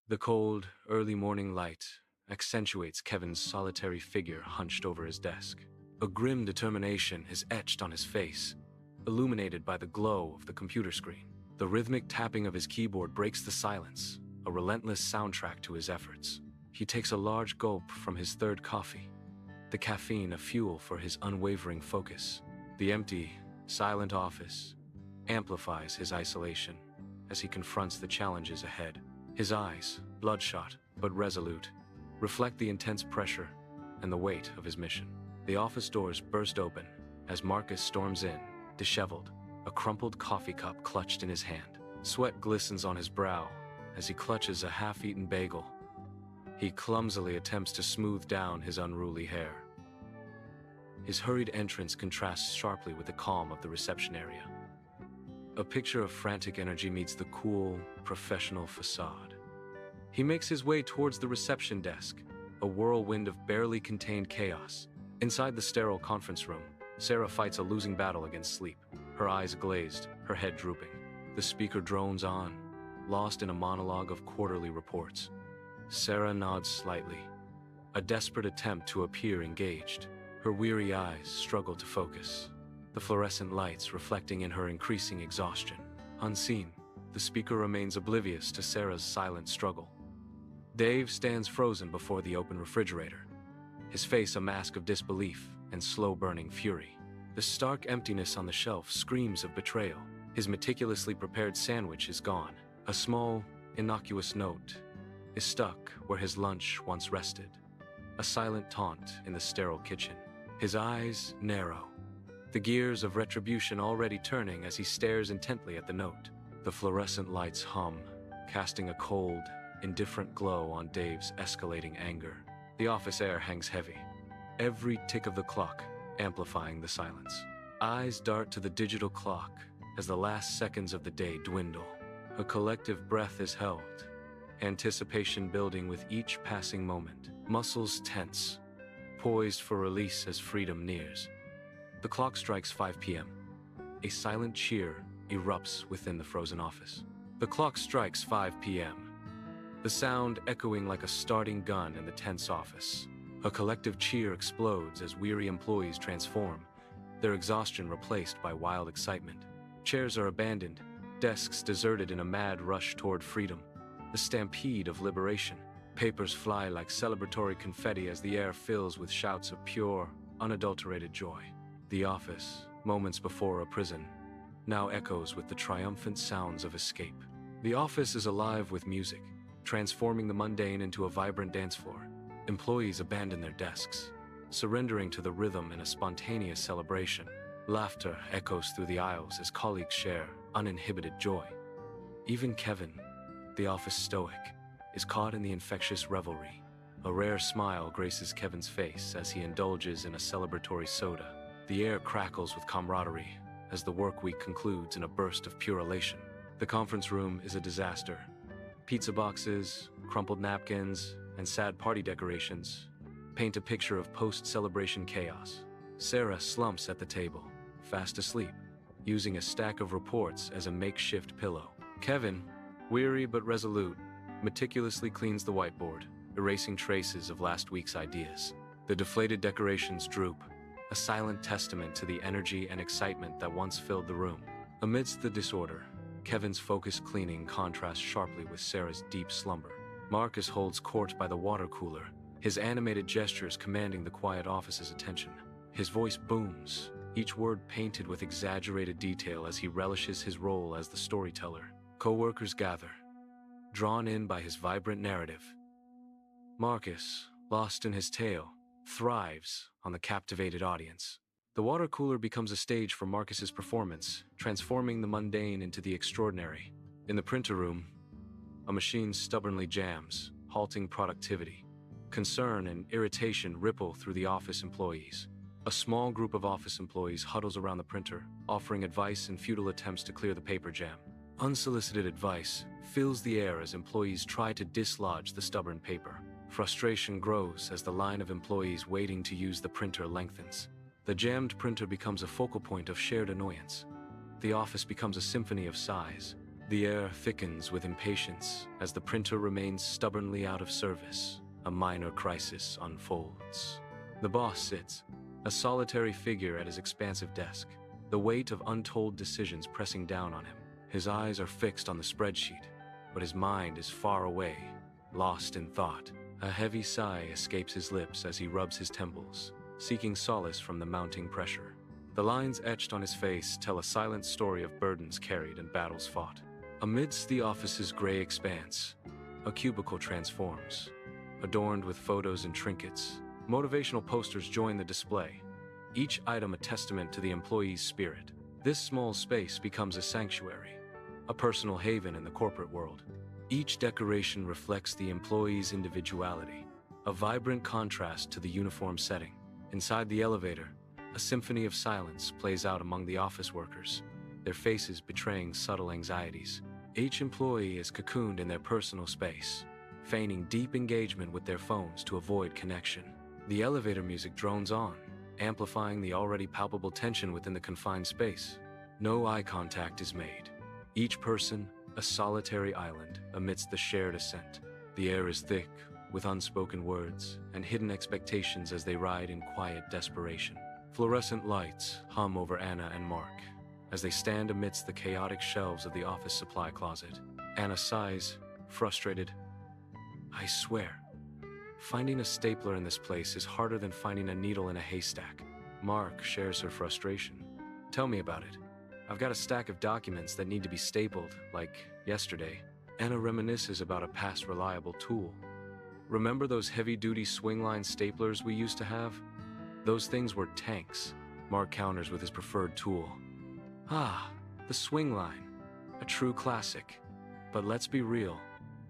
The cold, early morning light accentuates Kevin's solitary figure hunched over his desk. A grim determination is etched on his face, illuminated by the glow of the computer screen. The rhythmic tapping of his keyboard breaks the silence, a relentless soundtrack to his efforts. He takes a large gulp from his third coffee, the caffeine a fuel for his unwavering focus. The empty, silent office amplifies his isolation as he confronts the challenges ahead. His eyes, bloodshot but resolute, reflect the intense pressure and the weight of his mission. The office doors burst open as Marcus storms in, disheveled, a crumpled coffee cup clutched in his hand. Sweat glistens on his brow as he clutches a half-eaten bagel. He clumsily attempts to smooth down his unruly hair. His hurried entrance contrasts sharply with the calm of the reception area. A picture of frantic energy meets the cool, professional facade. He makes his way towards the reception desk, a whirlwind of barely contained chaos. Inside the sterile conference room, Sarah fights a losing battle against sleep, her eyes glazed, her head drooping. The speaker drones on, lost in a monologue of quarterly reports. Sarah nods slightly, a desperate attempt to appear engaged. Her weary eyes struggle to focus, the fluorescent lights reflecting in her increasing exhaustion. Unseen, the speaker remains oblivious to Sarah's silent struggle. Dave stands frozen before the open refrigerator, his face a mask of disbelief and slow-burning fury. The stark emptiness on the shelf screams of betrayal. His meticulously prepared sandwich is gone. A small, innocuous note is stuck where his lunch once rested, a silent taunt in the sterile kitchen. His eyes narrow, the gears of retribution already turning as he stares intently at the note. The fluorescent lights hum, casting a cold, indifferent glow on Dave's escalating anger. The office air hangs heavy, every tick of the clock amplifying the silence. Eyes dart to the digital clock as the last seconds of the day dwindle. A collective breath is held, anticipation building with each passing moment. Muscles tense, poised for release as freedom nears. The clock strikes 5 p.m. A silent cheer erupts within the frozen office. The clock strikes 5 p.m., the sound echoing like a starting gun in the tense office. A collective cheer explodes as weary employees transform, their exhaustion replaced by wild excitement. Chairs are abandoned, desks deserted in a mad rush toward freedom, a stampede of liberation. Papers fly like celebratory confetti as the air fills with shouts of pure, unadulterated joy. The office, moments before a prison, now echoes with the triumphant sounds of escape. The office is alive with music, transforming the mundane into a vibrant dance floor. Employees abandon their desks, surrendering to the rhythm in a spontaneous celebration. Laughter echoes through the aisles as colleagues share uninhibited joy. Even Kevin, the office stoic, is caught in the infectious revelry. A rare smile graces Kevin's face as he indulges in a celebratory soda. The air crackles with camaraderie as the work week concludes in a burst of pure elation. The conference room is a disaster. Pizza boxes, crumpled napkins, and sad party decorations paint a picture of post-celebration chaos. Sarah slumps at the table, fast asleep, using a stack of reports as a makeshift pillow. Kevin, weary but resolute, meticulously cleans the whiteboard, erasing traces of last week's ideas. The deflated decorations droop, a silent testament to the energy and excitement that once filled the room. Amidst the disorder, Kevin's focused cleaning contrasts sharply with Sarah's deep slumber. Marcus holds court by the water cooler, his animated gestures commanding the quiet office's attention. His voice booms, each word painted with exaggerated detail as he relishes his role as the storyteller. Co-workers gather, drawn in by his vibrant narrative. Marcus, lost in his tale, thrives on the captivated audience. The water cooler becomes a stage for Marcus's performance, transforming the mundane into the extraordinary. In the printer room, a machine stubbornly jams, halting productivity. Concern and irritation ripple through the office employees. A small group of office employees huddles around the printer, offering advice in futile attempts to clear the paper jam. Unsolicited advice fills the air as employees try to dislodge the stubborn paper. Frustration grows as the line of employees waiting to use the printer lengthens. The jammed printer becomes a focal point of shared annoyance. The office becomes a symphony of sighs, The air thickens with impatience as the printer remains stubbornly out of service. A minor crisis unfolds. The boss sits, a solitary figure at his expansive desk, the weight of untold decisions pressing down on him. His eyes are fixed on the spreadsheet, but his mind is far away, lost in thought. A heavy sigh escapes his lips as he rubs his temples, seeking solace from the mounting pressure. The lines etched on his face tell a silent story of burdens carried and battles fought. Amidst the office's gray expanse, a cubicle transforms. Adorned with photos and trinkets, motivational posters join the display, each item a testament to the employee's spirit. This small space becomes a sanctuary, a personal haven in the corporate world. Each decoration reflects the employee's individuality, a vibrant contrast to the uniform setting. Inside the elevator, a symphony of silence plays out among the office workers, their faces betraying subtle anxieties. Each employee is cocooned in their personal space, feigning deep engagement with their phones to avoid connection. The elevator music drones on, amplifying the already palpable tension within the confined space. No eye contact is made. Each person, a solitary island amidst the shared ascent. The air is thick with unspoken words and hidden expectations as they ride in quiet desperation. Fluorescent lights hum over Anna and Mark as they stand amidst the chaotic shelves of the office supply closet. Anna sighs, frustrated. I swear, finding a stapler in this place is harder than finding a needle in a haystack. Mark shares her frustration. Tell me about it. I've got a stack of documents that need to be stapled, like yesterday. Anna reminisces about a past reliable tool. Remember those heavy-duty swing-line staplers we used to have? Those things were tanks. Mark counters with his preferred tool. Ah, the swing line. A true classic. But let's be real.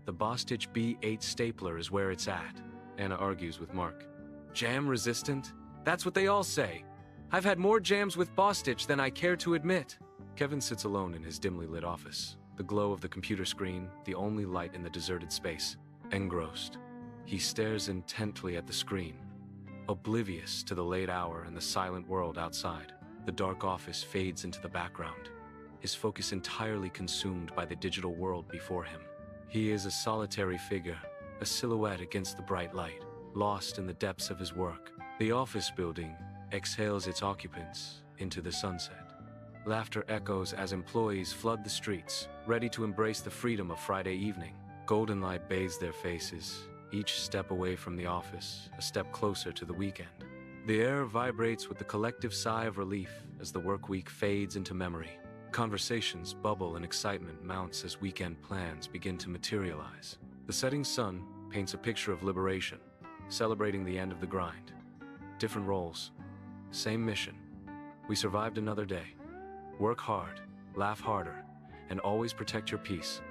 The Bostitch B8 stapler is where it's at. Anna argues with Mark. Jam resistant? That's what they all say. I've had more jams with Bostitch than I care to admit. Kevin sits alone in his dimly lit office, the glow of the computer screen, the only light in the deserted space. Engrossed, he stares intently at the screen, oblivious to the late hour and the silent world outside. The dark office fades into the background, his focus entirely consumed by the digital world before him. He is a solitary figure, a silhouette against the bright light, lost in the depths of his work. The office building exhales its occupants into the sunset. Laughter echoes as employees flood the streets, ready to embrace the freedom of Friday evening. Golden light bathes their faces, each step away from the office, a step closer to the weekend. The air vibrates with the collective sigh of relief as the work week fades into memory. Conversations bubble and excitement mounts as weekend plans begin to materialize. The setting sun paints a picture of liberation, celebrating the end of the grind. Different roles, same mission. We survived another day. Work hard, laugh harder, and always protect your peace.